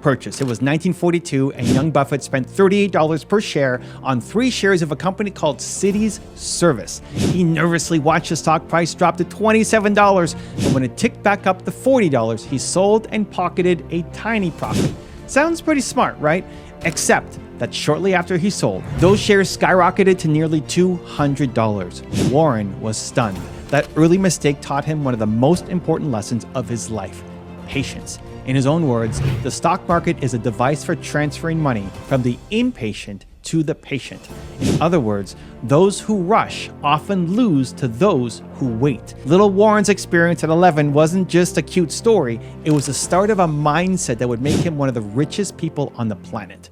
purchase. It was 1942, and young Buffett spent $38 per share on 3 shares of a company called Cities Service. He nervously watched the stock price drop to $27, and when it ticked back up to $40, he sold and pocketed a tiny profit. Sounds pretty smart, right? Except that shortly after he sold, those shares skyrocketed to nearly $200. Warren was stunned. That early mistake taught him one of the most important lessons of his life: patience. In his own words, the stock market is a device for transferring money from the impatient to the patient. In other words, those who rush often lose to those who wait. Little Warren's experience at 11 wasn't just a cute story, it was the start of a mindset that would make him one of the richest people on the planet.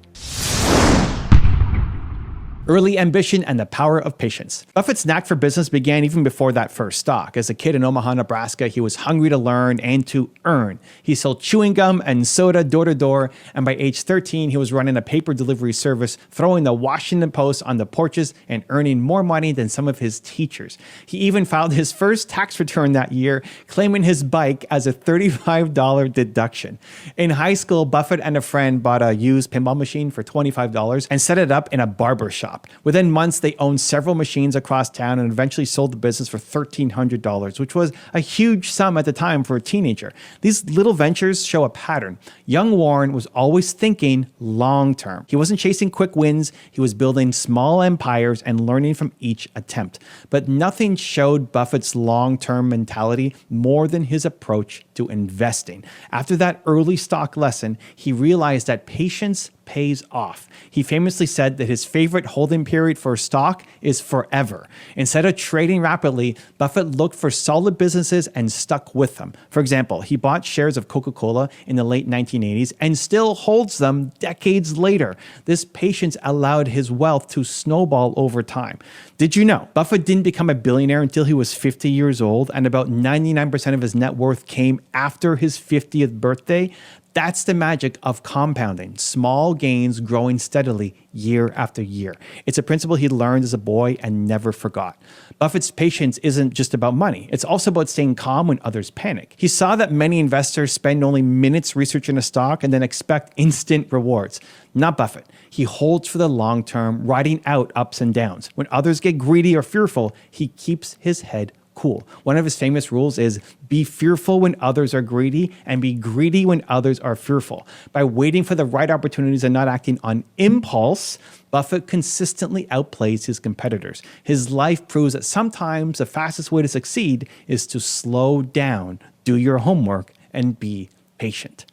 Early ambition and the power of patience. Buffett's knack for business began even before that first stock. As a kid in Omaha, Nebraska, he was hungry to learn and to earn. He sold chewing gum and soda door to door, and by age 13, he was running a paper delivery service, throwing the Washington Post on the porches and earning more money than some of his teachers. He even filed his first tax return that year, claiming his bike as a $35 deduction. In high school, Buffett and a friend bought a used pinball machine for $25 and set it up in a barber shop. Within months, they owned several machines across town and eventually sold the business for $1,300, which was a huge sum at the time for a teenager. These little ventures show a pattern. Young Warren was always thinking long term. He wasn't chasing quick wins. He was building small empires and learning from each attempt. But nothing showed Buffett's long-term mentality more than his approach to investing. After that early stock lesson, he realized that patience pays off. He famously said that his favorite holding period for a stock is forever. Instead of trading rapidly, Buffett looked for solid businesses and stuck with them. For example, he bought shares of Coca-Cola in the late 1980s and still holds them decades later. This patience allowed his wealth to snowball over time. Did you know Buffett didn't become a billionaire until he was 50 years old, and about 99% of his net worth came after his 50th birthday? That's the magic of compounding, small gains growing steadily year after year. It's a principle he learned as a boy and never forgot. Buffett's patience isn't just about money. It's also about staying calm when others panic. He saw that many investors spend only minutes researching a stock and then expect instant rewards. Not Buffett. He holds for the long term, riding out ups and downs. When others get greedy or fearful, he keeps his head cool. One of his famous rules is be fearful when others are greedy and be greedy when others are fearful. By waiting for the right opportunities and not acting on impulse, Buffett consistently outplays his competitors. His life proves that sometimes the fastest way to succeed is to slow down, do your homework, and be patient.